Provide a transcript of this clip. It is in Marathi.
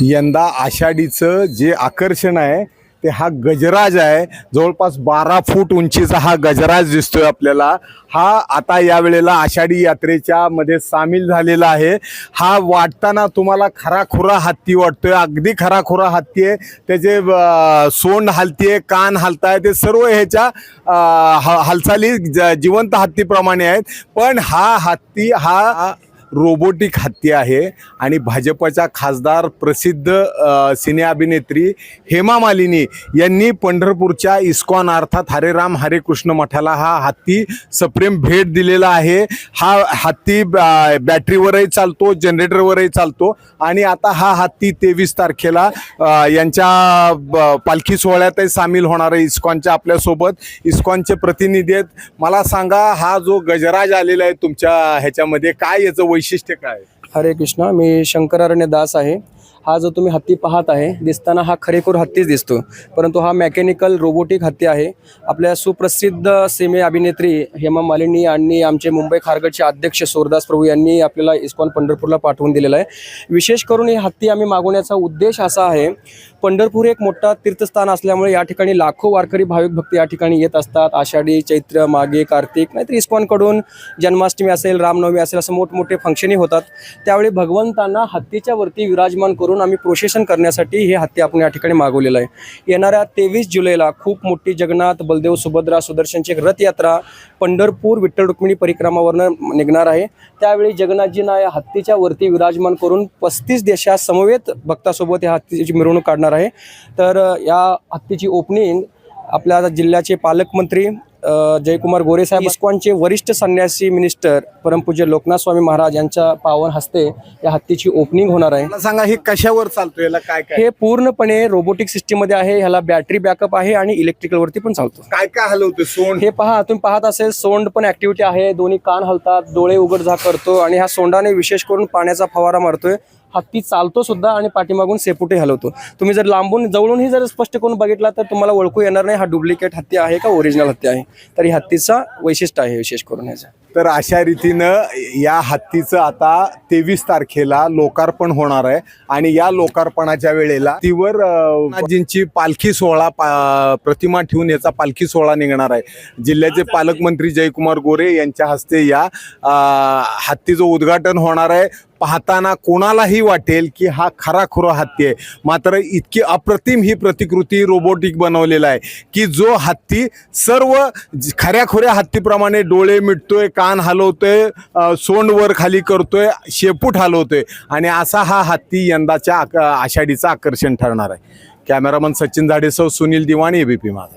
यंदा आषाढीचं जे आकर्षण आहे ते हा गजराज आहे। जवळपास 12 फूट उंचीचा हा गजराज दिसतोय आपल्याला। हा आता या वेळेला आषाढी यात्रेच्या मध्ये सामील झालेला आहे। हा वाटताना तुम्हाला खराखुरा हत्ती वाटतोय, अगदी खराखुरा हत्ती आहे। त्याचे सोंड हलतीये, कान हलताय, ते सर्व ह्याच्या हालचाली जिवंत हत्तीप्रमाणे आहेत। पण हा हत्ती हा रोबोटिक हत्ती आहे आणि भाजपच्या खासदार प्रसिद्ध सिने अभिनेत्री हेमा मालिनी यांनी पंढरपूरच्या इस्कॉन अर्थात हरे राम हरे कृष्ण मठाला हा हत्ती सप्रेम भेट दिलेला आहे। हा हत्ती बॅटरीवरही चालतो, जनरेटरवरही चालतो आणि आता हा हत्ती 23 तारखेला यांच्या पालखी सोहळ्यातही सामील होणार आहे। इस्कॉनच्या आपल्यासोबत इस्कॉनचे प्रतिनिधी आहेत। मला सांगा, हा जो गजराज आलेला आहे तुमच्या ह्याच्यामध्ये, काय याचं वैशिष्ट्य काय? हरे कृष्ण, मी शंकरारण्य दास आहे। हा जो तुम्ही हत्ती पाहत आहे दिसताना हा खरेखुर हत्तीच दिसतो, परंतु हा मेकॅनिकल रोबोटिक हत्ती आहे। आपल्या सुप्रसिद्ध सिने अभिनेत्री हेमा मालिनी आणि आमचे मुंबई खारघरचे अध्यक्ष सूरदास प्रभू यांनी आपल्याला इस्कॉन पंढरपूरला पाठवून दिलेला आहे। विशेष करून ही हत्ती आम्ही मागवण्याचा उद्देश असा आहे, पंढरपूर एक मोठा तीर्थस्थान असल्यामुळे या ठिकाणी लाखो वारकरी भाविक भक्त या ठिकाणी येत असतात। आषाढी, चैत्र, मागे कार्तिक, नाहीतर इस्कॉनकडून जन्माष्टमी असेल, रामनवमी असेल, असं मोठमोठे फंक्शनही होतात। त्यावेळी भगवंतांना हत्तीच्या वरती विराजमान करून आम्ही प्रोसेशन करण्यासाठी हे हत्ती आपण या ठिकाणी मागवलेलं आहे। येणाऱ्या 23 जुलैला खूप मोठी जगन्नाथ, बलदेव, सुभद्रा, सुदर्शनची एक रथयात्रा पंढरपूर विठ्ठल रुक्मिणी परिक्रमावरनं निघणार आहे। त्यावेळी जगन्नाथजींना या हत्तीच्या वरती विराजमान करून 35 देशात समवेत भक्तासोबत या हत्तीची मिरवणूक काढणार आहे। तर या हत्तीची ओपनिंग आपल्या जिल्ह्याचे पालकमंत्री जयकुमार गोरे साहेब, इस्कॉनचे वरिष्ठ संन्यासी मिनिस्टर परमपूज्य लोकनाथ स्वामी महाराज यांच्या पावन हस्ते या हत्तीची ओपनिंग होणार आहे। मला सांगा, हे कशावर चालतो, याला काय काय? हे पूर्णपणे रोबोटिक सिस्टीम मध्ये आहे। ह्याला बॅटरी बॅकअप आहे आणि इलेक्ट्रिकल वरती पण चालतो। काय काय हलवतो? सोंड? हे पहा, तुम्ही पाहत असेल, सोंड पण ऍक्टिव्हिटी आहे, दोन्ही कान हलतात, डोळे उघड झाक करतो आणि ह्या सोंडाने विशेष करून पाण्याचा फवारा मारतोय। हत्ती चालतो सुद्धा आणि पाठीमागून सेपुटे हलवतो। तुम्ही जर लांबून जवळूनही जर स्पष्ट करून बघितला तर तुम्हाला ओळखू येणार नाही हा डुप्लिकेट हत्ती आहे का ओरिजिनल हत्ती आहे। तर ही हत्तीचा वैशिष्ट्य आहे विशेष करून ह्याचं। तर अशा रीतीनं या हत्तीचं आता 23 तारखेला लोकार्पण होणार आहे आणि या लोकार्पणाच्या वेळेला तीवर जींची पालखी सोहळा प्रतिमा ठेवून याचा पालखी सोहळा निघणार आहे। जिल्ह्याचे पालकमंत्री जयकुमार गोरे यांच्या हस्ते या हत्तीचं उद्घाटन होणार आहे। पाहताना कोणालाही वाटेल की हा खराखुरा हत्ती आहे, मात्र इतकी अप्रतिम ही प्रतिकृती रोबोटिक बनवलेला आहे की जो हत्ती सर्व खऱ्याखुऱ्या हत्तीप्रमाणे डोळे मिटतोय, कान हलवतोय, सोंड वर खाली करतोय, शेपूट हलवतोय आणि असा हा हत्ती यंदाच्या आषाढीचं आकर्षण ठरणार आहे। कॅमेरामन सचिन झाडेसह सुनील दिवाणी, एबीपी माझा।